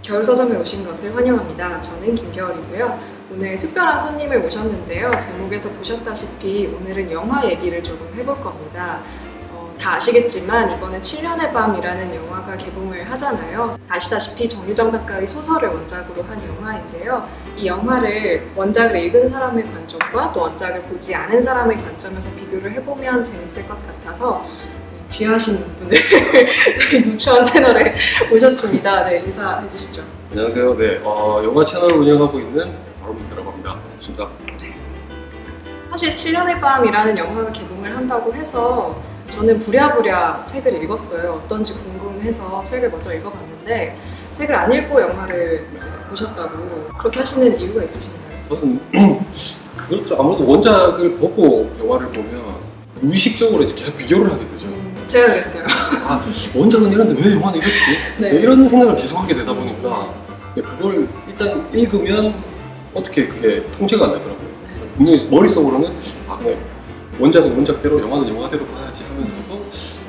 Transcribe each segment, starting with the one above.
겨울서점에 오신 것을 환영합니다. 저는 김겨울이고요. 오늘 특별한 손님을 모셨는데요. 제목에서 보셨다시피 오늘은 영화 얘기를 조금 해볼 겁니다. 다 아시겠지만 이번에 7년의 밤이라는 영화가 개봉을 하잖아요. 아시다시피 정유정 작가의 소설을 원작으로 한 영화인데요. 이 영화를 원작을 읽은 사람의 관점과 또 원작을 보지 않은 사람의 관점에서 비교를 해보면 재밌을 것 같아서 귀하신 분을 저희 누추한 채널에 모셨습니다. 네, 인사해 주시죠. 안녕하세요. 네, 영화 채널을 운영하고 있는 바로민서라고 합니다. 반갑습니다. 네. 사실 7년의 밤이라는 영화가 개봉을 한다고 해서 저는 부랴부랴 책을 읽었어요. 어떤지 궁금해서 책을 먼저 읽어봤는데 책을 안 읽고 영화를 이제 보셨다고 그렇게 하시는 이유가 있으신가요? 저는 그것들 아무래도 원작을 보고 영화를 보면 무의식적으로 이제 계속 비교를 하게 되죠. 제가 그랬어요. 아, 원작은 이런데 왜 영화는 이렇지? 네. 이런 생각을 계속 하게 되다 보니까 그걸 일단 읽으면 어떻게 그게 통제가 안 되더라고요. 분명히 머릿속으로는 그냥 원작은 원작대로 영화는 영화대로 봐야지 하면서도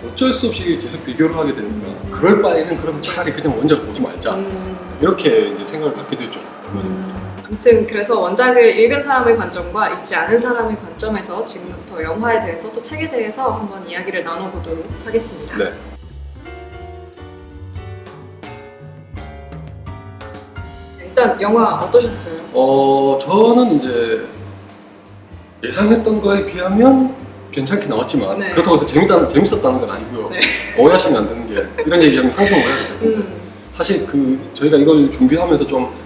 어쩔 수 없이 계속 비교를 하게 되니까 그럴 바에는 그럼 차라리 그냥 원작을 보지 말자 이렇게 이제 생각을 갖게 되죠. 아무튼 그래서 원작을 읽은 사람의 관점과 읽지 않은 사람의 관점에서 지금부터 영화에 대해서 또 책에 대해서 한번 이야기를 나눠보도록 하겠습니다. 네. 일단 영화 어떠셨어요? 저는 이제 예상했던 거에 비하면 괜찮게 나왔지만 네. 그렇다고 해서 재밌었다는 건 아니고요. 네. 오해하시면 안 되는 게 이런 얘기하면 항상 오해가 돼요. 사실 저희가 이걸 준비하면서 좀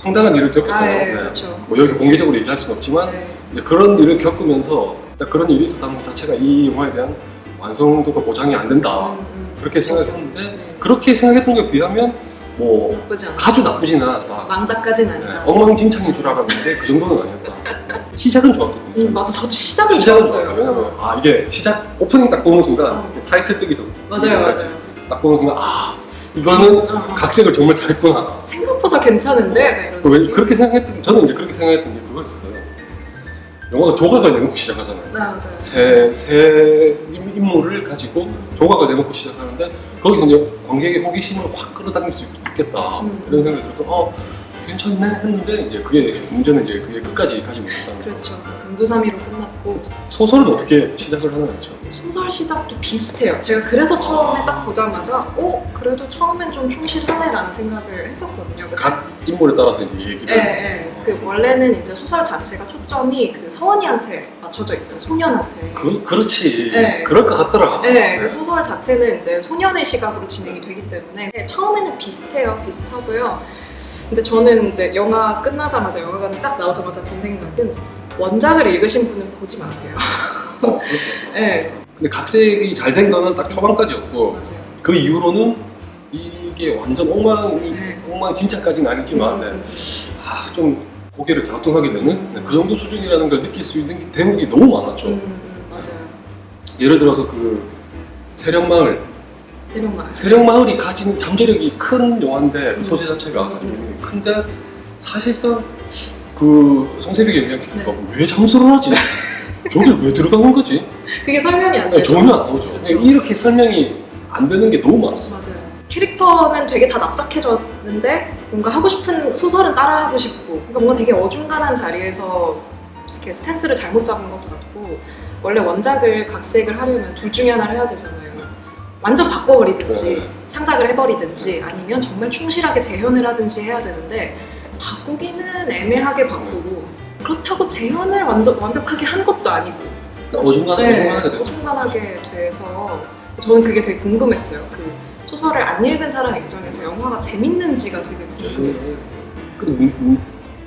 황당한 일을 겪었어요. 네, 그렇죠. 뭐 여기서 공개적으로 얘기할 수는 없지만 네. 이제 그런 일을 겪으면서 그런 일이 있었다는 것 자체가 이 영화에 대한 완성도가 보장이 안 된다 그렇게 생각했는데 네. 그렇게 생각했던 것에 비하면 뭐 나쁘지 않아. 아주 나쁘진 않았다. 망작까지는 아니다. 엉망진창인 줄 알았는데 그 정도는 아니었다. 시작은 좋았거든요. 맞아, 저도 시작은 시작은 좋았어요. 왜냐면 이게 시작 오프닝 딱 보는 순간 타이틀 뜨기도 맞아요. 딱 보는 순간 이거는 각색을 정말 잘했구나. 생각보다 괜찮은데? 약간 이런 느낌? 그렇게 생각했던 저는 이제 그렇게 생각했던 게 그거였어요. 영화가 조각을 내놓고 시작하잖아요. 맞아요. 새 인물을 가지고 조각을 내놓고 시작하는데 거기서 이제 관객의 호기심을 확 끌어당길 수 있겠다 이런 생각이 들어서 괜찮네 했는데 이제 문제는 이제 그게 끝까지 가지 못했다는 거죠. 그렇죠. 금두삼이로 끝났고 소설은 어떻게 시작을 하나였죠? 소설 시작도 비슷해요. 제가 그래서 처음에 딱 보자마자 그래도 처음엔 좀 충실하네라는 생각을 했었거든요. 각 인물에 따라서 이제 얘기를 네. 그 원래는 이제 소설 자체가 초점이 그 서원이한테 맞춰져 있어요. 소년한테. 그렇지. 네. 그럴 것 같더라. 네, 그 소설 자체는 이제 소년의 시각으로 진행이 되기 때문에 처음에는 비슷하고요. 근데 저는 이제 영화 끝나자마자 영화관에 딱 나오자마자 든 생각은 원작을 읽으신 분은 보지 마세요. 네. 근데 각색이 잘 된 거는 딱 초반까지였고 맞아요. 그 이후로는 이게 완전 엉망진창까지는 아니지만 좀 고개를 갸우뚱하게 되는 그 정도 수준이라는 걸 느낄 수 있는 대목이 너무 많았죠. 맞아요. 예를 들어서 그 세령마을 세령마을이 가진 잠재력이 큰 영화인데 그 소재 자체가 가지고 있는 게 큰데 사실상 그 송세벽에 의한 캐릭터가 왜 잠수를 하지? 저길 왜 들어간 거지? 그게 설명이 안 되죠. 전혀 안 나오죠. 그렇죠. 이렇게 설명이 안 되는 게 너무 많았어요. 맞아요. 캐릭터는 되게 다 납작해졌는데 뭔가 하고 싶은 소설은 따라하고 싶고 그러니까 뭔가 되게 어중간한 자리에서 이렇게 스탠스를 잘못 잡은 것도 같고 원래 원작을 각색을 하려면 둘 중에 하나를 해야 되잖아요. 완전 바꿔버리든지 창작을 해버리든지 아니면 정말 충실하게 재현을 하든지 해야 되는데 바꾸기는 애매하게 바꾸고 그렇다고 재현을 완벽하게 한 것도 아니고 어중간하게 됐어요. 어중간하게 돼서 저는 그게 되게 궁금했어요. 그 소설을 안 읽은 사람 입장에서 영화가 재밌는지가 되게 궁금했어요.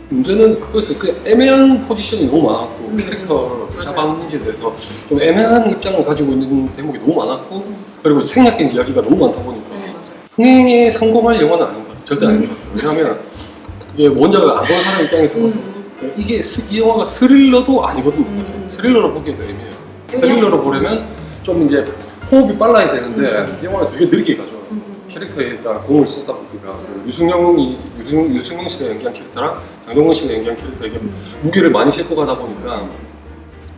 문제는 그거였어요. 그 애매한 포지션이 너무 많았고 캐릭터를 어떻게 잡았는지에 대해서 좀 애매한 입장을 가지고 있는 대목이 너무 많았고 그리고 생략된 이야기가 너무 많다 보니까 맞아요. 흥행에 성공할 영화는 아닌 것 같아요. 절대 아닌 것 같아요. 왜냐하면 이게 원작을 안 본 사람 입장에서 봤을 때 이 영화가 스릴러도 아니거든요. 스릴러로 보기에도 애매해요. 스릴러로 보려면 좀 이제 호흡이 빨라야 되는데 이 영화가 되게 느리게 가죠. 캐릭터에 따라 공을 쏟다 보니까 유승용 씨가 연기한 캐릭터랑 장동건 씨가 연기한 캐릭터에게 무게를 많이 싣고 가다 보니까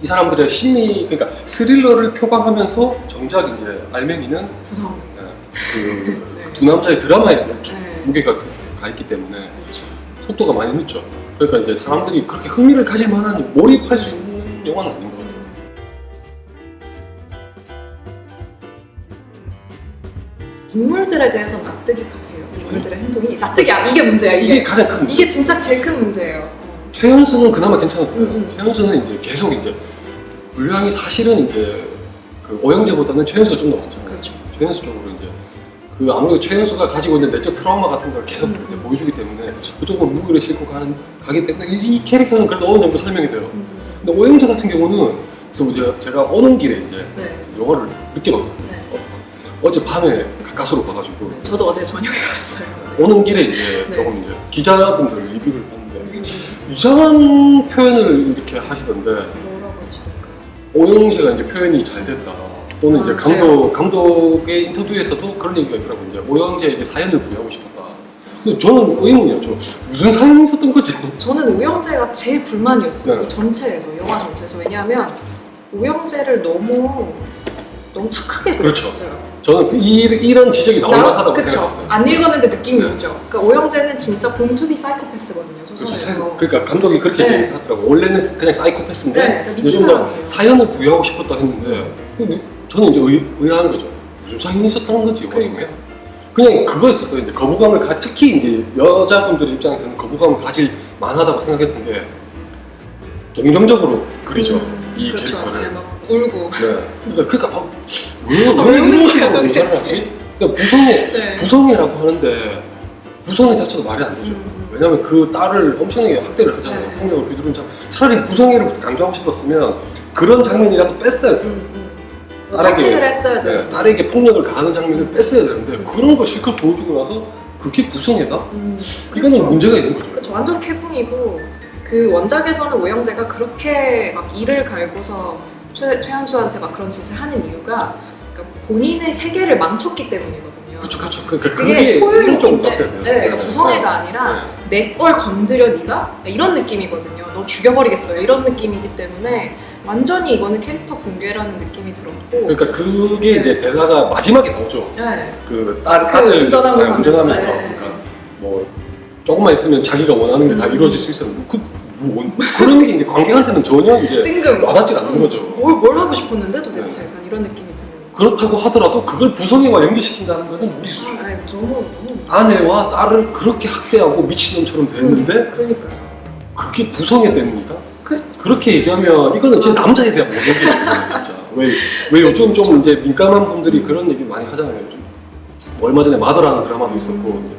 이 사람들의 심리, 그러니까 스릴러를 표방하면서 정작 이제 알맹이는 구성. 그 두 남자의 드라마에 무게가 가 있기 때문에 그렇죠. 속도가 많이 늦죠. 그러니까 이제 사람들이 그렇게 흥미를 가질 만한 몰입할 수 있는 영화는 아닌 것 같아요. 인물들에 대해서 납득이 가세요. 인물들의 행동이 납득이 이게 문제야. 이게 가장 큰 문제. 이게 진짜 제일 큰 문제예요. 최연수는 그나마 괜찮았어요. 음. 최연수는 이제 계속 이제 분량이 사실은 이제 그 오영재보다는 최연수가 좀 더 많잖아요. 그렇죠. 최연수 쪽으로 이제 그 아무래도 최연수가 가지고 있는 내적 트라우마 같은 걸 계속 이제 보여주기 때문에 그쪽으로 무기를 싣고 가기 때문에 이 캐릭터는 그래도 어느 정도 설명이 돼요. 근데 오영재 같은 경우는 그래서 이제 제가 오는 길에 이제 네. 영화를 늦게 봤거든요. 네. 어제 밤에 가까스로 봐가지고 네. 저도 어제 저녁에 봤어요. 오는 길에 이제 네. 조금 이제 기자분들 리뷰를 봤는데 이상한 표현을 이렇게 하시던데 뭐라고 하시던가요? 오영재가 이제 표현이 잘 됐다. 또는 이제 그래요? 감독의 인터뷰에서도 그런 얘기가 있더라고요. 이제 오영재에게 사연을 부여하고 싶었다. 근데 저는 의문이었죠. 무슨 사연이 있었던 거지? 저는 오영재가 제일 불만이었어요. 네. 이 전체에서, 영화 전체에서. 왜냐하면 오영재를 너무 착하게 그렇죠. 그렸어요. 저는 이런 지적이 나올 만하다고 그쵸. 생각했어요. 안 읽었는데 느낌이 네. 오죠. 그러니까 오영재는 진짜 본투비 사이코패스거든요, 소설에서. 그러니까 감독이 그렇게 네. 얘기하더라고요. 원래는 그냥 사이코패스인데 네, 미친 요즘 뭐 사람이에요. 사연을 부여하고 싶었다 했는데 저는 이제 의아한 거죠. 무슨 사연이 있었다는 거지 영화 속에. 그냥 그거였었어요. 이제 거부감을 특히 이제 여자분들의 입장에서는 거부감을 가질 만하다고 생각했던 게 동정적으로 그리죠. 이 그렇죠. 캐릭터를. 네, 막 울고. 네. 그러니까 왜 왜 이런 우는 식으로 거야, 묘사를 도대체? 하지? 그러니까 부성애 네. 부성애라고 하는데 부성애 자체도 말이 안 되죠. 왜냐면 그 딸을 엄청나게 학대를 하잖아요. 네. 폭력을 휘두른 차라리 부성애를 강조하고 싶었으면 그런 장면이라도 뺐어야 돼요. 선택을 했어야 돼요. 네, 딸에게 폭력을 가하는 장면을 뺐어야 되는데 그런 걸 실컷 보여주고 나서 그게 부성애다? 이거는 그렇죠. 문제가 있는 거죠. 그렇죠. 완전 캐붕이고, 그 원작에서는 오영재가 그렇게 막 이를 갈고서 최현수한테 막 그런 짓을 하는 이유가 그러니까 본인의 세계를 망쳤기 때문이거든요. 그렇죠. 그러니까 그게 좀 소유욕인데, 땄어야 돼요. 네, 그러니까 부성애가 아니라 네. 내 걸 건드려 네가 이런 느낌이거든요. 너 죽여버리겠어요 이런 느낌이기 때문에 완전히 이거는 캐릭터 붕괴라는 느낌이 들었고. 그러니까 그게 이제 대사가 마지막에 나오죠. 네. 그 딸을 운전하면서. 운전하면서 네. 그러니까 뭐 조금만 있으면 자기가 원하는 게 다 이루어질 수 있었는데 그런 게 이제 관객한테는 전혀 이제 뜬금. 와닿지 않는 거죠. 뭘 하고 싶었는데 도대체 약간 이런 느낌이 드는 거. 그렇다고 하더라도 그걸 부성애와 연계시킨다는 것은 무리수죠. 너무 아내와 딸을 그렇게 학대하고 미친놈처럼 대했는데 그러니까요. 그게 부성애 때문이다? 그- 그렇게 얘기하면 이거는 진짜 남자에 대한 모독이죠. 진짜. 왜 요즘 좀 이제 민감한 분들이 그런 얘기 많이 하잖아요. 요즘. 뭐 얼마 전에 마더라는 드라마도 있었고 이제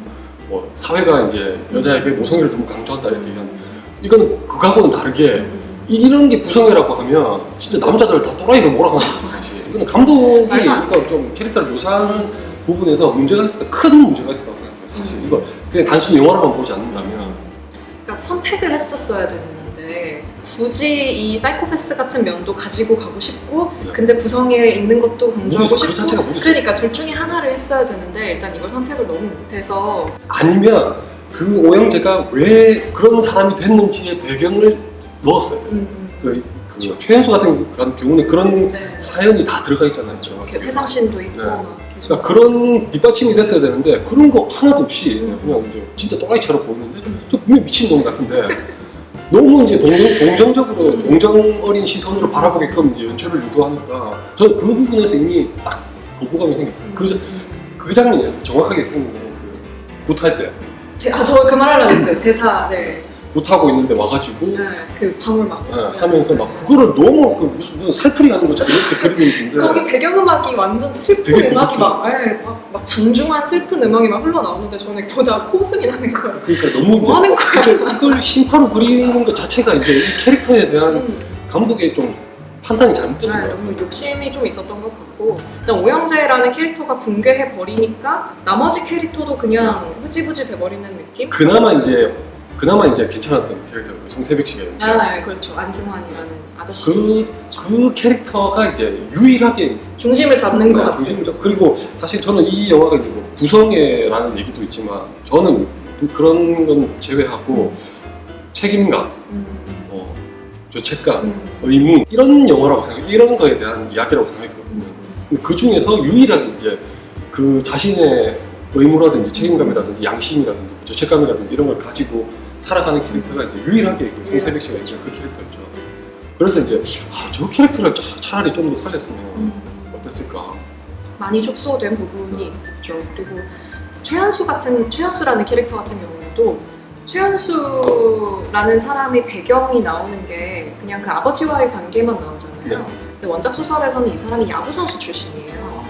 뭐 사회가 이제 여자에게 모성애를 너무 강조한다 이렇게 얘기하는데 이거는 그거하고는 다르게 이런 게 부성애라고 하면 진짜 남자들 다 또라이로 몰아가는 거죠 사실. 이거는 감독이 말도 안 이거 좀 캐릭터를 묘사하는 부분에서 문제가 있었다. 큰 문제가 있었다고 생각해요. 사실 이거 그냥 단순히 영화로만 보지 않는다면 그러니까 선택을 했었어야 됐는데 굳이 이 사이코패스 같은 면도 가지고 가고 싶고 네. 근데 부성애에 있는 것도 강조하고 그 싶고 자체가 무리수죠. 그러니까 둘 중에 하나를 했어야 되는데 일단 이걸 선택을 너무 못해서 아니면 그 오영재가 왜 그런 사람이 됐는지의 배경을 넣었어요. 그 최현수 같은 경우는 그런 네. 사연이 다 들어가 있잖아요. 이렇게 회상신도 있고 네. 막 계속 그러니까 그런 뒷받침이 됐어야 되는데 그런 거 하나도 없이 그냥 이제 진짜 또라이처럼 보이는데 저 분명 미친놈 같은데 너무 이제 동정적으로 동정 어린 시선으로 바라보게끔 이제 연출을 유도하니까 저는 그 부분에서 이미 딱 거부감이 생겼어요. 그 장면이었어요. 정확하게 생긴 거는 그 굿할 때 저 그 말 하려고 했어요. 제사 네. 굿하고 있는데 와가지고 네. 그 방울 막 하면서 막 그거를 너무 그 무슨 살풀이 하는 것처럼 이렇게 그리고 있는데 거기 배경음악이 완전 슬픈 되게 음악이 무섭죠. 막 장중한 슬픈 음악이 막 흘러나오는데 저는 보다 코웃음이 나는 거예요. 그러니까 너무 뭐 하는 거야? 이걸 심파로 그리는 것 자체가 이제 이 캐릭터에 대한 감독의 좀 판단이 잘못된 것 같아요. 너무 욕심이 좀 있었던 것 같고 일단 오영재라는 캐릭터가 붕괴해 버리니까 나머지 캐릭터도 그냥 흐지부지 돼버리는 느낌? 그나마 이제 괜찮았던 캐릭터가 송세벽 씨가 네, 그렇죠. 안승환이라는 아저씨 그 캐릭터가 이제 유일하게 중심을 잡는 것 같아요. 중심적 그리고 사실 저는 이 영화가 이제 뭐 부성애라는 얘기도 있지만 저는 그런 건 제외하고 책임감, 죄책감, 의문 이런 영화라고 생각, 이런 거에 대한 이야기라고 생각했거든요. 근데 그 중에서 유일하게 이제 그 자신의 의무라든지 책임감이라든지 양심이라든지 죄책감이라든지 이런 걸 가지고 살아가는 캐릭터가 이제 유일하게 그 송세백 씨가 있는 그 캐릭터였죠. 그래서 이제 저 캐릭터를 차라리 좀 더 살렸으면 어땠을까. 많이 축소된 부분이 있죠. 그리고 최현수라는 캐릭터 같은 경우에도 최현수라는 사람의 배경이 나오는 게 그냥 그 아버지와의 관계만 나오잖아요. 네. 근데 원작 소설에서는 이 사람이 야구 선수 출신이에요.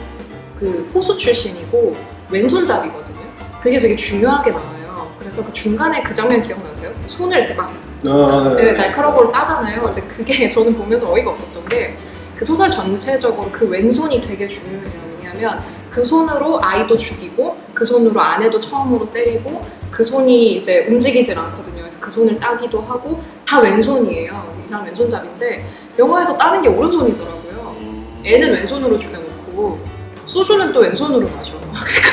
그 포수 출신이고 왼손잡이거든요. 그게 되게 중요하게 나와요. 그래서 그 중간에 그 장면 기억나세요? 그 손을 이렇게 막 날카로운 걸 따잖아요. 근데 그게 저는 보면서 어이가 없었던 게 그 소설 전체적으로 그 왼손이 되게 중요해요. 왜냐하면 그 손으로 아이도 죽이고 그 손으로 아내도 처음으로 때리고 그 손이 이제 움직이질 않거든요. 그래서 그 손을 따기도 하고 다 왼손이에요. 이 사람 왼손잡인데 영화에서 따는 게 오른손이더라고요. 애는 왼손으로 죽여놓고 소주는 또 왼손으로 마셔.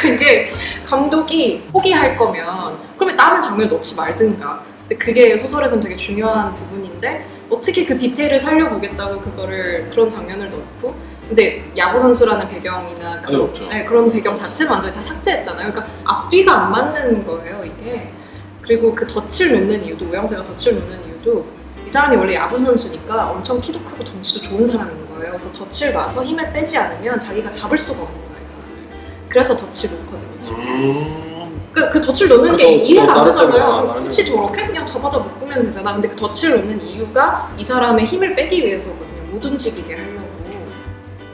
그러니까 이게 감독이 포기할 거면 그러면 다른 장면을 넣지 말든가. 근데 그게 소설에서는 되게 중요한 부분인데 어떻게 그 디테일을 살려보겠다고 그런 장면을 넣고 근데 야구 선수라는 배경이나 그런 배경 자체는 완전히 다 삭제했잖아요. 그러니까 앞뒤가 안 맞는 거예요, 이게. 그리고 그 덫을 놓는 이유도 오영재가 덫을 놓는 이유도 이 사람이 원래 야구 선수니까 엄청 키도 크고 덩치도 좋은 사람인 거예요. 그래서 덫을 놔서 힘을 빼지 않으면 자기가 잡을 수가 없는 거예요, 이 사람을. 그래서 덫을 놓거든요. 그 덫을 놓는 게 이해가 안 되잖아요. 굳이 저렇게 그냥 잡아다 묶으면 되잖아. 근데 그 덫을 놓는 이유가 이 사람의 힘을 빼기 위해서거든요. 못 움직이게 하려고.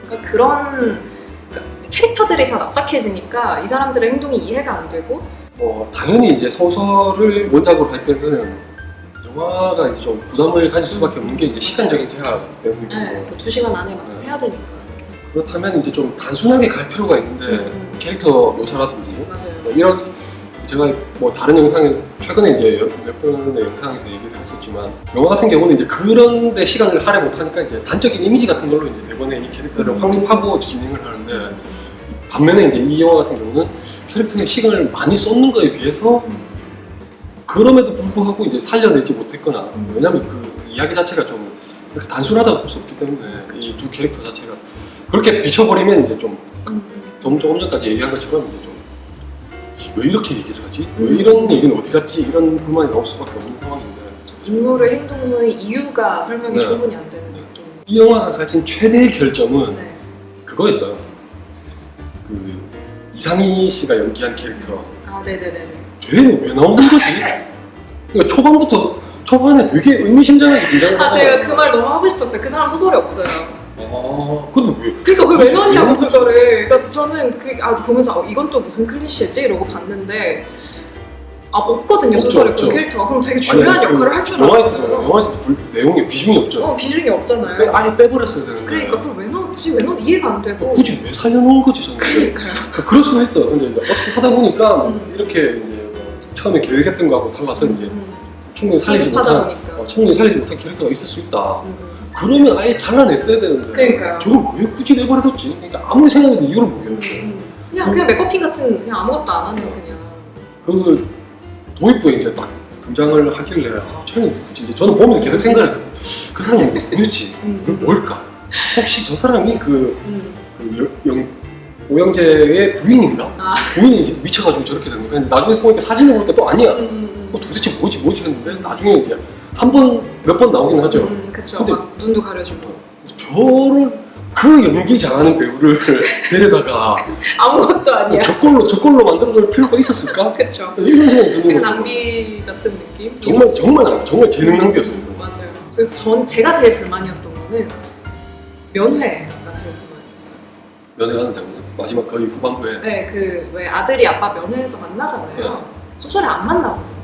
그러니까 그런 캐릭터들이 다 납작해지니까 이 사람들의 행동이 이해가 안 되고 당연히 이제 소설을 원작으로 할 때는 영화가 이제 좀 부담을 가질 수밖에 없는 게 이제 시간적인 제한 때문이고 네, 2시간 안에 해야 되니까. 그렇다면 이제 좀 단순하게 갈 필요가 있는데 캐릭터 묘사라든지 맞아요. 이런 제가 뭐 다른 영상에 최근에 이제 몇 번의 영상에서 얘기를 했었지만 영화 같은 경우는 이제 그런데 시간을 할애 못하니까 이제 단적인 이미지 같은 걸로 이제 대본에 이 캐릭터를 확립하고 진행을 하는데 반면에 이제 이 영화 같은 경우는 캐릭터에 시간을 많이 쏟는 거에 비해서 그럼에도 불구하고 이제 살려내지 못했거나 왜냐면 그 이야기 자체가 좀 이렇게 단순하다고 볼 수 없기 때문에 이 두 캐릭터 자체가 그렇게 비춰버리면 이제 좀 조금 전까지 얘기한 것처럼 이제 좀 왜 이렇게 얘기를 하지? 왜 이런 얘기는 어디 갔지? 이런 불만이 나올 수밖에 없는 상황인데 인물의 행동의 이유가 설명이 충분히 안 되는 느낌. 이 영화가 가진 최대의 결점은 그거였어요. 그 이상희 씨가 연기한 캐릭터. 네네네네. 쟤는 왜 나오는 거지? 그러니까 초반에 되게 의미심장하게 등장을 하잖아요. 제가 그 말 너무 하고 싶었어요. 그 사람 소설이 없어요. 근데 왜? 그러니까 왜 넣었냐고 그거를. 그러니까 저는 보면서 이건 또 무슨 클리셰지? 이러고 봤는데 없거든요. 소설에 그 캐릭터가. 그럼 되게 중요한 역할을 할 줄 알았어요. 영화에서 내용에 비중이 없죠. 비중이 없잖아요. 아예 빼버렸어야 되는데. 그러니까 그걸 왜 넣었지? 이해가 안 되고. 굳이 왜 살려놓은 거지 저는. 그러니까요. 그럴 수가 있어. 근데 어떻게 하다 보니까 이렇게 이제 처음에 계획했던 거하고 달라서 이제 충분히 살리지 못한 캐릭터가 있을 수 있다. 그러면 아예 잘라냈어야 되는데 그러니까요. 저걸 왜 굳이 내버려뒀지? 그러니까 아무리 생각해도 이유를 모르겠는데 그냥 맥거핀 같은 그냥 아무것도 안 하네요. 그냥 그 도입부에 이제 딱 등장을 하길래 쟤는 누구지? 이제 저는 보면서 계속 생각을 했거든요. 그 사람은 누구지? 뭘까? 혹시 저 사람이 오영재의 부인인가? 부인이 이제 미쳐가지고 저렇게 된 거야. 근데 나중에 보니까 사진을 보니까 또 아니야. 도대체 뭐지 했는데 나중에 이제 몇 번 나오긴 하죠. 그쵸. 막 눈도 가려주고. 그 연기 잘하는 배우를 데려다가 아무것도 아니야. 저걸로 만들어놓을 필요가 있었을까? 그쵸. 이런 생각이 드는 거예요. 낭비 같은 느낌? 정말 재능 낭비였어요. 맞아요. 그래서 제가 제일 불만이었던 거는 면회가 제일 불만이었어요. 면회하는 장면? 마지막 거의 후반부에. 네, 왜 아들이 아빠 면회에서 만나잖아요. 소설에 안 만나거든요.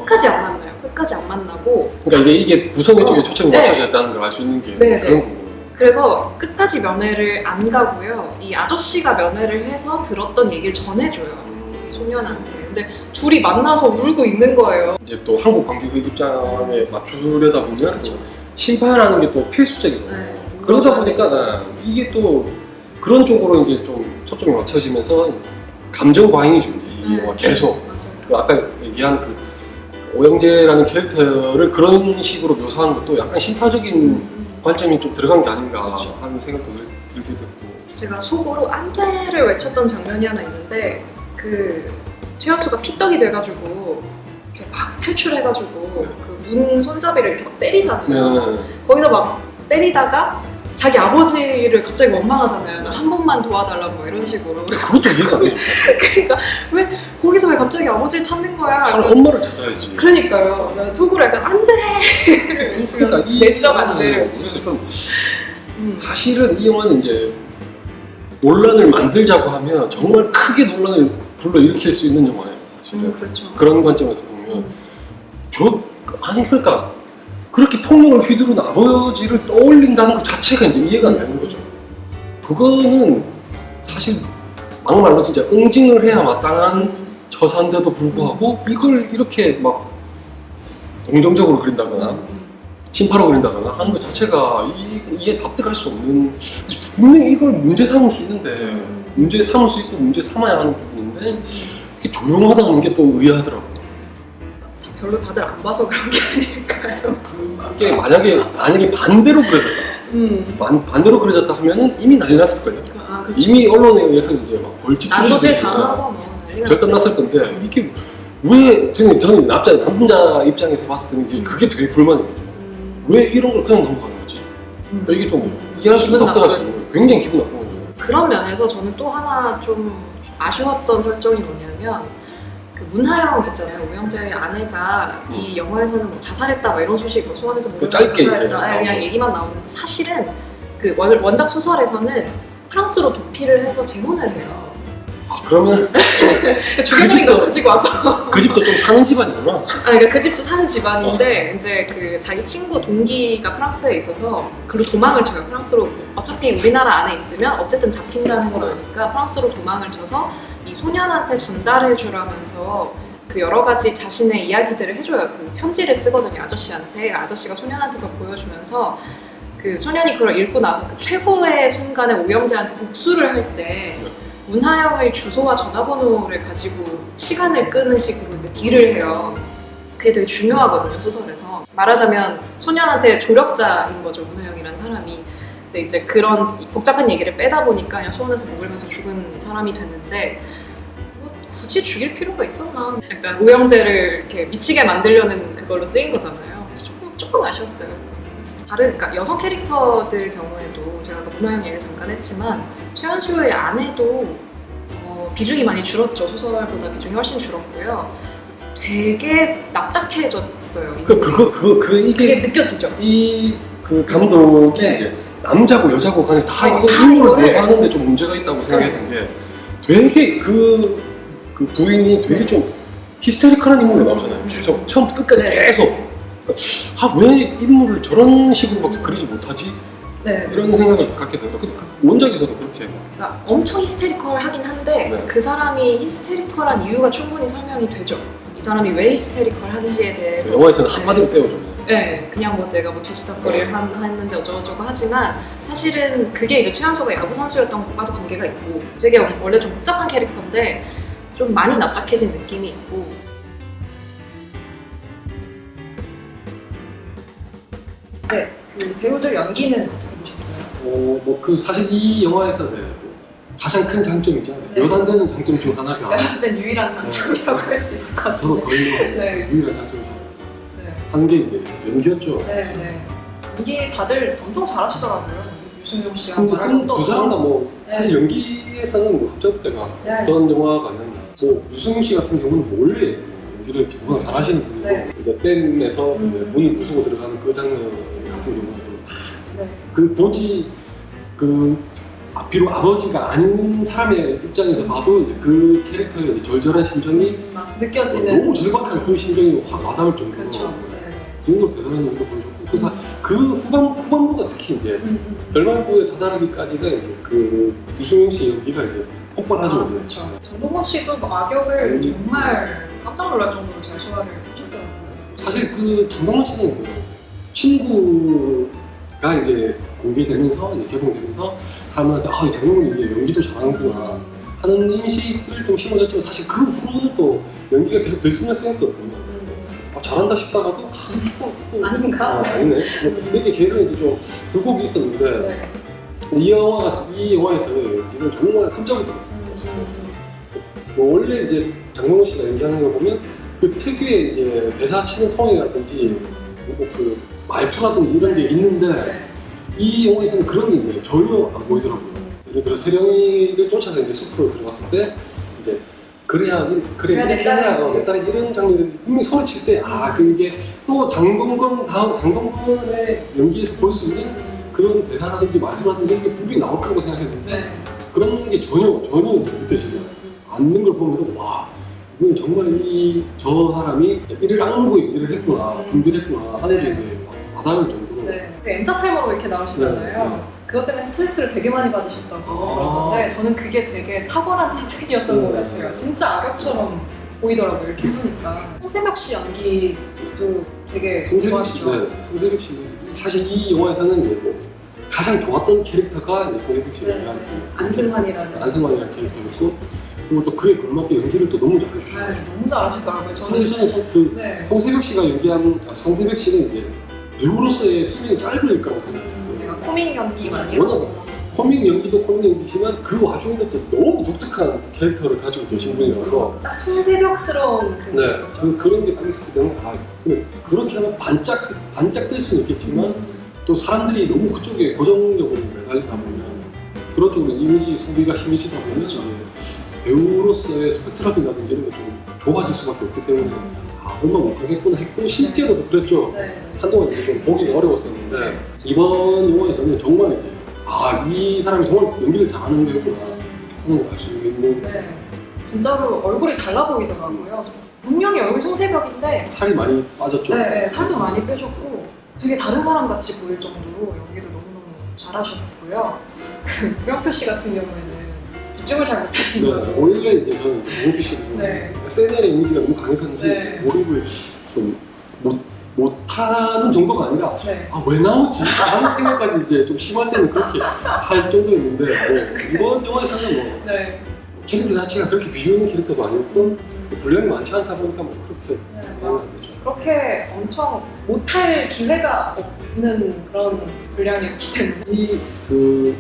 끝까지 안 만나요. 끝까지 안 만나고. 그러니까 이게 부성애 쪽에 초점이 맞춰졌다는 걸 알 수 있는 게 그런 거고. 그래서 끝까지 면회를 안 가고요. 이 아저씨가 면회를 해서 들었던 얘기를 전해줘요. 소년한테. 근데 둘이 만나서 울고 있는 거예요. 이제 또 한국 관객의 입장에 맞추려다 보면 심파라는 게 또 필수적이잖아요. 그러다 보니까 이게 또 그런 쪽으로 이제 좀 초점이 맞춰지면서 감정 과잉이죠. 이 영화 계속. 그 아까 얘기한 그 오영재라는 캐릭터를 그런 식으로 묘사하는 것도 약간 심파적인 관점이 좀 들어간 게 아닌가 하는 생각도 들게 됐고. 제가 속으로 안돼를 외쳤던 장면이 하나 있는데 그 최연수가 피떡이 돼가지고 이렇게 막 탈출해가지고 그 문 손잡이를 이렇게 막 때리잖아요. 거기서 막 때리다가 자기 아버지를 갑자기 원망하잖아요. 한 번만 도와달라고 뭐 이런 식으로. 그것도 이해가 안 돼. 그러니까 왜 거기서 왜 갑자기 아버지를 찾는 거야? 차라리 엄마를 찾아야지. 그러니까요. 난 속으로 약간 안 돼! 그러니까 이 내적 안 돼를 그래서 좀 사실은 이 영화는 이제 논란을 만들자고 하면 정말 크게 논란을 불러일으킬 수 있는 영화예요. 사실은 그렇죠. 그런 관점에서 보면 아니 그러니까 그렇게 폭력을 휘두른 아버지를 떠올린다는 것 자체가 이제 이해가 안 되는 거죠. 그거는 사실 막말로 진짜 응징을 해야 마땅한 처사인데도 불구하고 이걸 이렇게 막 동정적으로 그린다거나 심파로 그린다거나 하는 것 자체가 이게 납득할 수 없는, 분명히 이걸 문제 삼을 수 있는데 문제 삼을 수 있고 문제 삼아야 하는 부분인데 이게 조용하다는 게 또 의아하더라고요. 별로 다들 안 봐서 그런 게 아닐까요? 그게 만약에 반대로 그려졌다. 반대로 그려졌다 하면은 이미 난리 났을 거예요. 아, 그렇죠. 이미 언론에 의해서 이제 막 벌집 난도질 당하고 뭐 난리가 절단 났을 건데 이게 왜 저는 남자 입장에서 봤을 때는 이제 그게 되게 불만인 거죠. 왜 이런 걸 그냥 넘어가는 거지? 이게 좀 이해할 수 기분 없다가 지금 굉장히 기분 나쁜 거예요. 그런 면에서 저는 또 하나 좀 아쉬웠던 설정이 뭐냐면 그 문하영 있잖아요. 오영재의 아내가 이 영화에서는 뭐 자살했다 뭐 이런 소식, 뭐 수원에서 뭐 짧게 자살했다 그냥 얘기만 나오는데 사실은 그 원작 소설에서는 프랑스로 도피를 해서 재혼을 해요. 아 그러면 죽여버린 거 가지고 와서 그 집도 좀 사는 집안이구나. 그러니까 그 집도 사는 집안인데 이제 그 자기 친구 동기가 프랑스에 있어서 그로 도망을 쳐요. 프랑스로 어차피 우리나라 안에 있으면 어쨌든 잡힌다는 걸 아니까 프랑스로 도망을 쳐서 이 소년한테 전달해 주라면서 그 여러 가지 자신의 이야기들을 해줘요. 그 편지를 쓰거든요. 아저씨한테. 아저씨가 소년한테 그걸 보여주면서 그 소년이 그걸 읽고 나서 그 최후의 순간에 오영재한테 복수를 할 때 문하영의 주소와 전화번호를 가지고 시간을 끄는 식으로 이제 딜을 해요. 그게 되게 중요하거든요, 소설에서. 말하자면 소년한테 조력자인 거죠, 문하영이라는 사람이. 근데 이제 그런 복잡한 얘기를 빼다 보니까 그냥 수원에서 목을면서 죽은 사람이 됐는데 뭐 굳이 죽일 필요가 있었나? 약간 오영재를 이렇게 미치게 만들려는 그걸로 쓰인 거잖아요. 그래서 조금 아쉬웠어요. 그러니까 여성 캐릭터들 경우에도 제가 아까 문하영 얘기를 잠깐 했지만 최연수의 아내도 비중이 많이 줄었죠. 소설보다 비중이 훨씬 줄었고요. 되게 납작해졌어요. 이게 느껴지죠. 이 그 감독이 이제 남자고 여자고 간에 다 이거 인물을 묘사하는데 좀 문제가 있다고 생각했던 게 되게 그 부인이 되게 좀 히스테리컬한 인물로 나오잖아요. 계속 처음부터 끝까지 계속. 왜 인물을 저런 식으로밖에 그리지 못하지? 이런 생각을 갖게 되더라고요. 근데 그 원작에서도 그렇게 그러니까 엄청 히스테리컬하긴 한데 그 사람이 히스테리컬한 이유가 충분히 설명이 되죠. 이 사람이 왜 히스테리컬한지에 대해서 영화에서는 한마디로 떼어줘요. 네, 그냥 뭐 내가 뭐 뒤치다거리를 했는데 어쩌고저쩌고 하지만 사실은 그게 이제 최연소가 야구 선수였던 것과도 관계가 있고 되게 원래 좀 복잡한 캐릭터인데 좀 많이 납작해진 느낌이 있고 네, 그 배우들 연기는 어떻게 보셨어요? 그 사실 이 영화에서는 가장 큰 장점이 있잖아요. 여단되는 장점 중 하나가 제가 봤을 땐 유일한 장점이라고 할 수 있을 것 저도 같은데 거의 유일한 장점이 하는 게 이제 연기였죠. 네. 연기 다들 엄청 잘하시더라고요. 유승용 씨가 두 사람 다 뭐 사실 연기에서는 뭐 흡족대가 어떤 영화가 아니었나. 뭐 유승용 씨 같은 경우는 뭐 원래 연기를 워낙 잘하시는 분이고 이제 댐에서 문을 부수고 들어가는 그 장면 같은 경우도 비록 아버지가 아닌 사람의 입장에서 봐도 이제 그 캐릭터의 이제 절절한 심정이 막 느껴지는 너무 절박한 그 심정이 확 와닿을 정도로 그렇죠. 그 정도로 대단한 연기를 보여줬고 그래서 그 후반부가 특히 이제 결말부에 다다르기까지가 이제 그 유승용 씨 연기가 이제 폭발하죠. 그렇죠. 정동원 씨도 악역을 정말 깜짝 놀랄 정도로 잘 소화를 해줬더라고요. 사실 그 정동원 씨는 그 친구가 이제 공개되면서 이제 개봉되면서 사람들한테 이 장동건이 이게 연기도 잘하는구나 하는 인식을 좀 심어졌지만 사실 그 후로는 또 연기가 계속 들쑥날쑥했거든요. 잘한다 싶다가도 아닌가? 아니네. 이게 계속 이제 좀 굴곡이 있었는데 이 영화에서 이건 정말 깜짝이더라고요. 뭐 원래 이제 장동건 씨가 연기하는 거 보면 그 특유의 이제 대사 치는 톤이라든지 뭐 그 말투라든지 이런 게 있는데 네. 이 영화에서는 그런 게 이제 전혀 안 보이더라고요. 예를 들어 세령이를 쫓아서 이제 숲으로 들어갔을 때 이제 그래 이렇게 해야 내 딸이 이런 장면을 분명히 소리칠 때 아 그게 또 장동건의 연기에서 볼 수 있는 그런 대사라든지 말투라든지 이런 게 분명히 나올 거라고 생각했는데 네. 그런 게 전혀 느껴지지 않는 걸 보면서 와 이건 정말 저 사람이 이를 악물고 연기를 했구나 준비를 했구나 하는 게 이제 와닿을 정도로 네. 그 엔터테이너로 이렇게 나오시잖아요. 네. 그것 때문에 스트레스를 되게 많이 받으셨다고 아. 그러던데 저는 그게 되게 탁월한 선택이었던 것 같아요. 진짜 악역처럼 보이더라고요. 이렇게 해보니까. 송세벽 씨 연기도 되게 송대륙 씨, 좋았죠. 네, 송대륙 씨 사실 이 영화에서는 이제 뭐 가장 좋았던 캐릭터가 이제 송대륙 씨가 네. 안승환이라는. 안승환이라는 캐릭터였고 그리고 또 그에 걸맞게 연기를 또 너무 잘해주시고 아, 너무 잘하시더라고요. 사실 저는. 저는 네. 송세벽 씨가 연기한 송세벽 씨는 이제 배우로서의 수명이 짧을 거라고 생각했었어요. 내가 코믹 연기 많이 워낙 하고. 코믹 연기도 코믹 연기지만 그 와중에도 또 너무 독특한 캐릭터를 가지고 계신 분이라서 딱 송세벽스러운 그게 네, 있었죠. 그런 게 딱 있었기 때문에 아 근데 그렇게 하면 반짝될 수는 있겠지만 또 사람들이 너무 그쪽에 고정적으로 매달리다 보면 그런 쪽으로 이미지 소비가 심해지다 보면 이제 배우로서의 스펙트럼이라든지 이런 게 좀 좁아질 수밖에 없기 때문에 아 얼마나 못하겠구나 했고 실제로도 그랬죠. 네. 한동안 이제 좀 보기가 어려웠었는데 네. 이번 영화에서는 정말 이제 아 이 사람이 정말 연기를 잘하는 배우구나 하는 걸 알 수 있는 네. 진짜로 얼굴이 달라 보이더라고요. 분명히 얼굴 송세벽인데 살이 많이 빠졌죠. 네, 네, 살도 많이 빼셨고 되게 다른 사람 같이 보일 정도로 연기를 너무너무 잘하셨고요. 그 무영표 씨 같은 경우에는 집중을 잘 네, 못하시는 원래 이제 저는 무비 씨를 네. SNL의 이미지가 너무 강해서인지 네. 몰입을 좀 못하는 정도가 아니라 네. 아 왜 나오지? 하는 생각까지 이제 좀 심할 때는 그렇게 할 정도였는데 뭐 이번 영화에서는 뭐 네. 캐릭터 자체가 그렇게 비중 있는 캐릭터도 아니었고 분량이 많지 않다 보니까 뭐 그렇게 네. 많이 안 되죠. 그렇게 엄청 못할 기회가 없는 그런 분량이었기 때문에 이그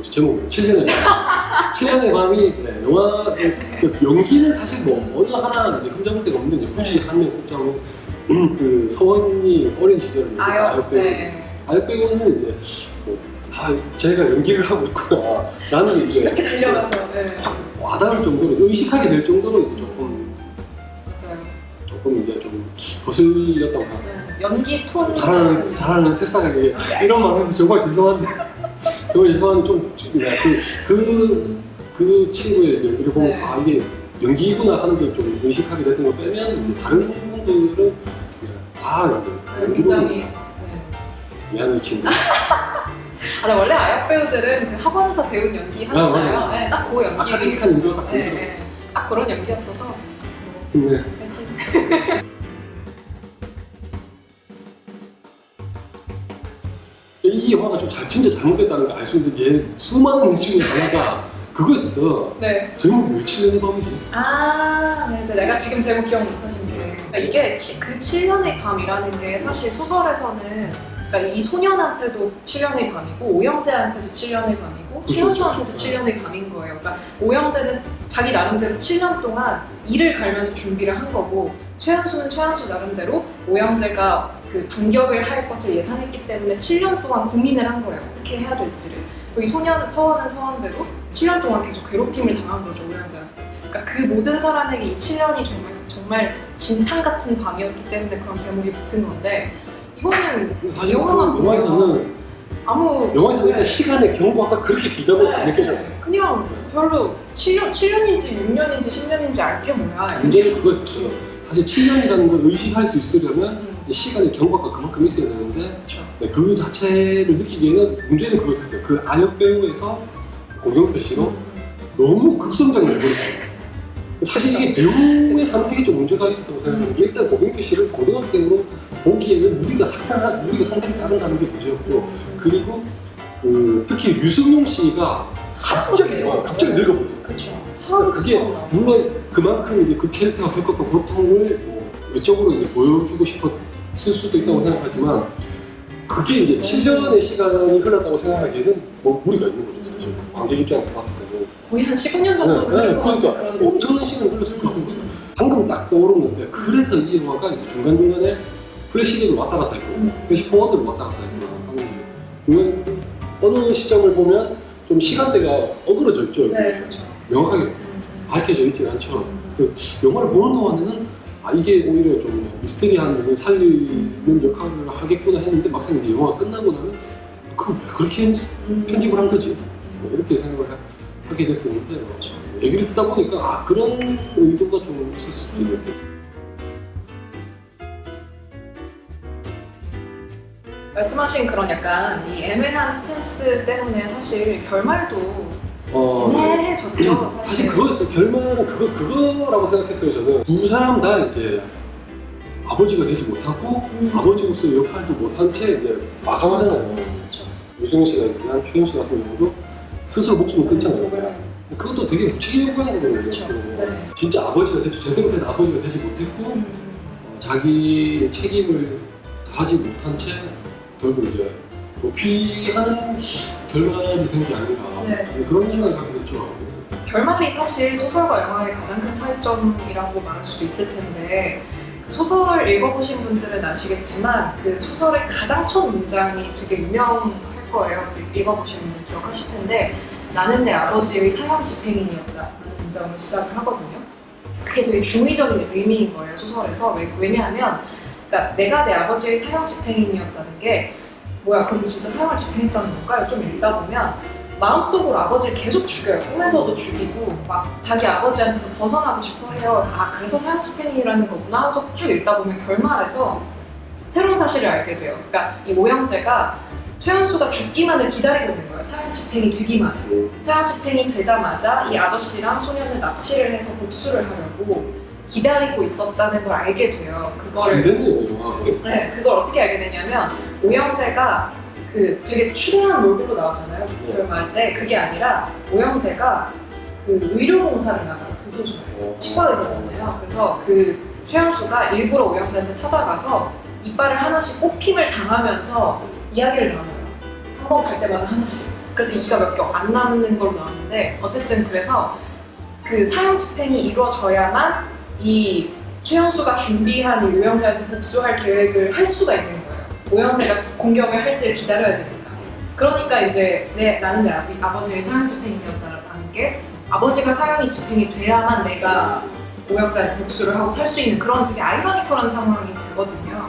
제목 7년의 밤 7년의 밤이 네, 영화 그 연기는 사실 뭐 어느 하나 이제 흠잡을 데가 없는데 이제 굳이 한 명 꼽자면 그 서원이 어린 시절 아역 배우 네. 아역 배우는 이제 뭐, 아 제가 연기를 하고 있구나 라는 이제 이렇게 달려가서 네. 확 와닿을 정도로 의식하게 될 정도로 이제 맞아요. 조금 이제 좀 거슬렸다고 생각합니다. 네. 연기 톤 잘하는 새싹에게 이런 말 해서 정말 죄송한데 정말 죄송한데 그 친구의 연기를 보면서 네. 아 이게 연기구나 하는 걸 좀 의식하게 됐던 걸 빼면 이제 다른 분들은 다 연기로 굉장히 네. 미안해 친구 근데 원래 아역 배우들은 그 학원에서 배운 연기 하잖아요. 맞아요. 네, 딱 그 연기. 아카데믹한 연기가 딱 네, 보이죠. 네. 딱 그런 연기였어서. 뭐, 네. 괜찮- 이 영화가 좀 진짜 잘못됐다는 걸 알 수 있는 게 수많은 일 중에 하나가 그거였었어. 네. 제목이 왜 7년의 밤이지? 아, 네, 네. 내가 지금 제목 기억 못하신 게. 그러니까 이게 그 7년의 밤이라는 게 사실 소설에서는 그러니까 이 소년한테도 7년의 밤이고 오영재한테도 7년의 밤이고 그쵸, 최현수한테도 그쵸. 7년의 밤인 거예요. 그러니까 오영재는 자기 나름대로 7년 동안 일을 갈면서 준비를 한 거고 최현수는 최현수 나름대로 오영재가 그 반격을 할 것을 예상했기 때문에 7년 동안 고민을 한 거예요. 어떻게 해야 될지를. 이 서원은 서원대로 7년 동안 계속 괴롭힘을 당한 거죠, 오영재한테. 그러니까 그 모든 사람에게 이 7년이 정말 진창 같은 밤이었기 때문에 그런 제목이 붙은 건데 이거는 사실 그 영화에서는 영화에서는 일단 시간의 경과가 그렇게 길다고 안 느껴져요. 그냥 별로 7년인지 6년인지 10년인지 알 게 뭐야. 문제는 그거였어요. 사실 7년이라는 걸 의식할 수 있으려면 시간의 경과가 그만큼 있어야 되는데 그렇죠. 네, 그 자체를 느끼기에는 문제는 그거였어요. 그 아역 배우에서 고경표 씨로 너무 급성장을 해버렸어요. 사실 이게 배우의 선택에 좀 문제가 있었다고 생각하는 게 일단 고경표 씨를 고등학생으로 보기에는 무리가 상당히 따른다는 게 문제였고 그리고 특히 류승용 씨가 갑자기 늙어버렸죠. 그렇죠. 그게 물론 그만큼 이제 그 캐릭터가 겪었던 고통을 뭐 외적으로 이제 보여주고 싶었을 수도 있다고 생각하지만 그게 이제 7년의 시간이 흘렀다고 생각하기에는 뭐 무리가 있는 거죠. 사실. 관객 입장에서 봤을 때는. 거의 한 15년 정도 그러니까 엄청난 시간을 흘렸을 것 같아요. 방금 딱 떠오르는데 그래서 이 영화가 이제 중간중간에 플래시백을 왔다 갔다 했고 플래시 포워드를 왔다 갔다 했고 하는 게 중간 어느 시점을 보면 좀 시간대가 어그러져 있죠. 네, 그렇죠. 명확하게 밝혀져 있지는 않죠. 그 영화를 보는 동안에는 이게 오히려 좀 미스테리한 부분을 살리는 역할을 하겠구나 했는데 막상 이제 영화가 끝나고 나면 그걸 왜 그렇게 편집을 한 거지? 이렇게 생각을 하게 됐었는데 얘기를 듣다 보니까 그런 의도가 좀 있었을 수도 있는데 말씀하신 그런 약간 이 애매한 스탠스 때문에 사실 결말도 애매해졌죠. 사실 그거였어요. 결말은 그거라고 생각했어요. 저는 두 사람 다 이제 아버지가 되지 못하고 아버지로서의 역할도 못한 채 이제 마감하잖아요. 그렇죠. 유승윤 씨가 얘기한 최현 씨 같은 경우도 스스로 목숨을 끊잖아요. 그것도 되게 무책임한 거거든요. 그렇죠. 네. 진짜 아버지가 되지 제대로 된 아버지가 되지 못했고 자기 책임을 다하지 못한 채 결국 이제 도피하는 결말이 된 게 아닌가 그런 생각을 하게 됐죠. 결말이 사실 소설과 영화의 가장 큰 차이점이라고 말할 수도 있을 텐데 소설을 읽어보신 분들은 아시겠지만 그 소설의 가장 첫 문장이 되게 유명할 거예요. 읽어보신 분들 기억하실 텐데 나는 내 아버지의 사형 집행인이었다 라는 문장으로 시작을 하거든요. 그게 되게 중의적인 의미인 거예요, 소설에서. 왜냐하면 그러니까 내가 내 아버지의 사형 집행인이었다는 게 뭐야 그럼 진짜 사형을 집행했다는 건가요? 좀 읽다 보면 마음속으로 아버지를 계속 죽여요. 꿈에서도 죽이고 막 자기 아버지한테서 벗어나고 싶어 해요. 그래서 사형 집행이라는 거구나 하고서 쭉 읽다 보면 결말에서 새로운 사실을 알게 돼요. 그러니까 이 오영재가 최현수가 죽기만을 기다리고 있는 거예요. 사형 집행이 되기만을. 사형 집행이 되자마자 이 아저씨랑 소년을 납치를 해서 복수를 하려고 기다리고 있었다는 걸 알게 돼요. 그걸 어떻게 알게 되냐면 오영재가 그 되게 추리한 얼굴로 나오잖아요. 결말 때 그게 아니라 오영재가 그 의료봉사를 나가요. 교도소에 치과의사잖아요. 그래서 그 최현수가 일부러 오영재한테 찾아가서 이빨을 하나씩 뽑힘을 당하면서 이야기를 나눠요. 한 번 갈 때마다 하나씩. 그래서 이가 몇 개 안 남는 걸로 나왔는데 어쨌든 그래서 그 사형 집행이 이루어져야만 이 최현수가 준비한 이 오영재한테 복수할 계획을 할 수가 있는 거예요. 오영재가 공격을 할 때를 기다려야 되니까. 그러니까 이제 나는 내 아버지의 사형 집행이었다라는 게 아버지가 사형이 집행이 돼야만 내가 오영재한테 복수를 하고 살 수 있는 그런 되게 아이러니컬한 상황이 되거든요.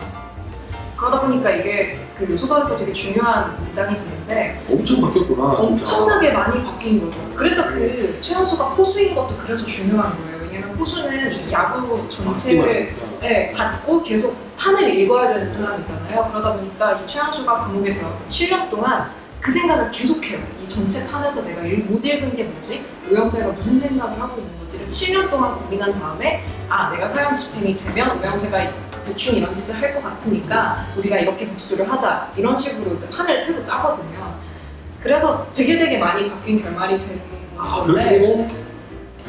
그러다 보니까 이게 그 소설에서 되게 중요한 문장이 되는데 엄청 바뀌었구나. 엄청나게 많이 바뀐 거죠. 그래서 그 최현수가 포수인 것도 그래서 중요한 거예요. 왜냐면 포수는 이 야구 전체를 받고 계속 판을 읽어야 되는 사람이잖아요. 그러다 보니까 이 최현수가 감옥에서 나와서 7년 동안 그 생각을 계속해요. 이 전체 판에서 내가 못 읽은 게 뭐지? 오영재가 무슨 생각을 하고 있는 거지를 7년 동안 고민한 다음에 내가 사형 집행이 되면 오영재가 대충 이런 짓을 할 것 같으니까 우리가 이렇게 복수를 하자 이런 식으로 이제 판을 새로 짜거든요. 그래서 되게 많이 바뀐 결말이 되는 건데 그렇게 되면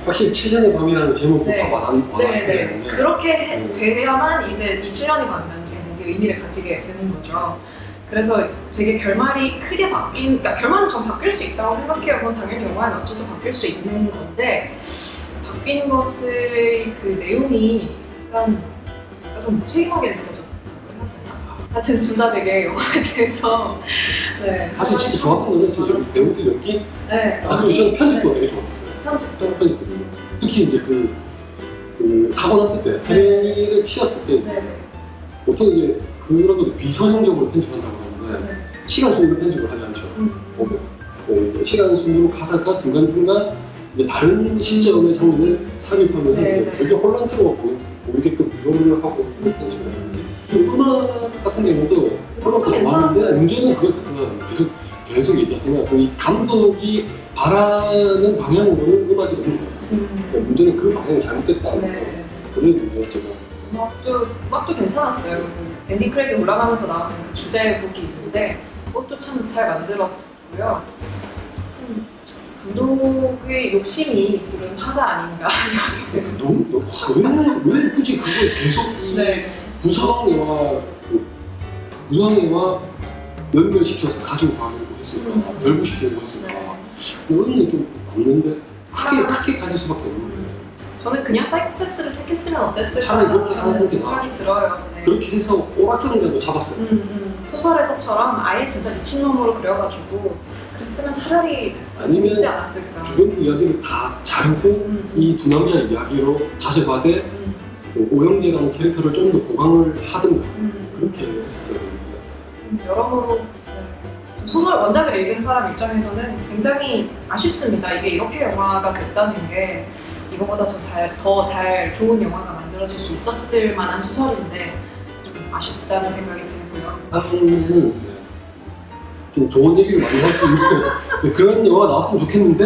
확실히 7년의 밤이라는 제목도 다 와닿네. 그렇게 돼야만 이제 이 7년의 밤이라는 제목이 의미를 가지게 되는 거죠. 그래서 되게 결말이 크게 그러니까 결말은 전 바뀔 수 있다고 생각해요. 그건 당연히 영화에 맞춰서 바뀔 수 있는 건데 바뀐 것의 그 내용이 약간 좀 무책임하게 느껴졌다고 해야 되나? 하여튼 둘 다 되게 영화에 대해서 사실 진짜 좋았던 거는 진짜 배우들 연기? 그리고 저는 편집도 되게 좋았었어요. 편집도. 특히 이제 그 사고 났을 때 살인을 치었을 때 보통 이제 그런 것도 비선형적으로 편집한다고 하는데 시간 순으로 편집을 하지 않죠. 보면 시간 순으로 가다가 중간중간 이제 다른 시점의 장면을 삽입하면서 되게 혼란스러워 보이게끔 구조를 하고 편집을 하는데 음악 같은 경우도 음악도 좋았는데 문제는 그것에서 계속 얘기하지만 그 감독이 바라는 방향으로는 음악이 너무 좋았었어요. 문제는 그 방향이 잘못됐다는 그런 문제였죠. 음악도 괜찮았어요. 엔딩 크레딧 올라가면서 나오는 그 주제곡이 있는데 그것도 참 잘 만들었고요. 감독의 욕심이 부른 화가 아닌가 싶었어요. 왜 굳이 그걸 계속 구성애와 연결시켜서 가지고 가려고 했을까? 결부시키려고 했을까? 의견이 좀 없는데 크게 가질 수밖에 없는데 저는 그냥 사이코패스를 택했으면 어땠을까 차라리 그렇게 하는 게 생각이 나았어요. 들어요. 네. 그렇게 해서 오락스러운데도 잡았어요. 소설에서처럼 아예 진짜 미친놈으로 그려가지고 그랬으면 차라리 아니면 재밌지 않았을까. 주변 이야기를 다 자르고 이 두 남자의 이야기로 자세하되 오영재라는 캐릭터를 좀 더 보강을 하든가 그렇게 했었어요. 여러모로 소설 원작을 읽은 사람 입장에서는 굉장히 아쉽습니다. 이게 이렇게 영화가 됐다는 게 이거보다 더 잘 좋은 영화가 만들어질 수 있었을 만한 소설인데 좀 아쉽다는 생각이 들고요. 다음에는 좀 좋은 얘기를 많이 할 수 있는 그런 영화가 나왔으면 좋겠는데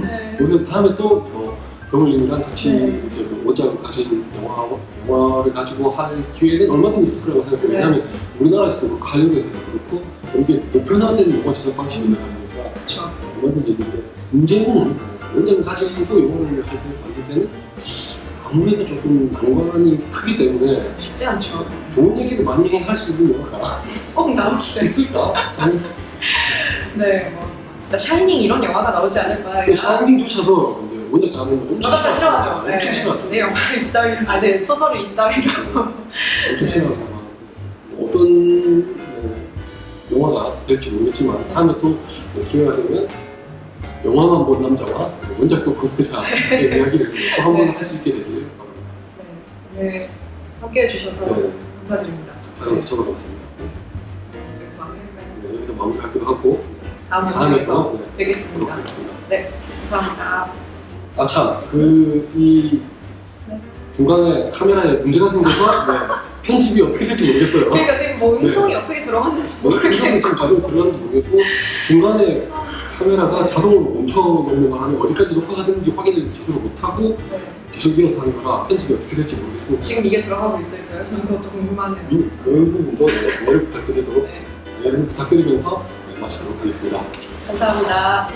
네. 우리가 다음에 또 경울님이랑 같이 네. 이렇게 원작을 가진 영화를 가지고 할 기회는 얼마든지 있을 거라고 생각해요. 네. 왜냐하면 우리나라에서도 그렇고 할리우드에서도 그렇고 이게 보편화된 영화 제작 방식이다 보니까 그렇죠. 얼마든지 있는데 문제는 원작을 가지고 영화를 만들 때는 아무래도 조금 난관이 크기 때문에 쉽지 않죠. 좋은 얘기를 많이 할 수 있는 영화가 꼭 나오기를. 있을까? 네, 뭐 진짜 샤이닝 이런 영화가 나오지 않을까. 샤이닝조차도 이제 원작 작가는 엄청 저작가 싫어하죠. 네. 엄청 싫어하죠. 내 영화를 이따위로, 네, 소설을 이따위로. 엄청 싫어하고 어떤 영화가 될지 모르겠지만 다음에 또 기회가 되면 영화만 본 남자와 원작도 본 여자의 이야기를 또 한 번 할 수 있게 되길 바랍니다. 네, 함께 해주셔서 네. 감사드립니다. 저도 감사합니다. 여기서 마무리할까요? 네, 여기서 마무리하기로 하고 다음 다음에 영상에서 또 뵙겠습니다. 뵙겠습니다. 네, 감사합니다. 아 참, 이 네. 중간에 카메라에 문제가 생겨서 편집이 어떻게 될지 모르겠어요. 그러니까 지금 뭐 음성이 어떻게 들어갔는지 뭐 음성이 모르겠고. 지금 자동으로 들어갔는지 모르겠고 중간에 카메라가 자동으로 멈춰놓는 바람에 어디까지 녹화가 됐는지 확인을 제대로 못하고 네. 계속 이어서 하는 거라 편집이 어떻게 될지 모르겠습니다. 지금 이게 들어가고 있을까요? 저는 그것도 궁금하네요. 그 부분도 이해를 부탁드리도록 네, 이해를 부탁드리면서 마치도록 하겠습니다. 감사합니다.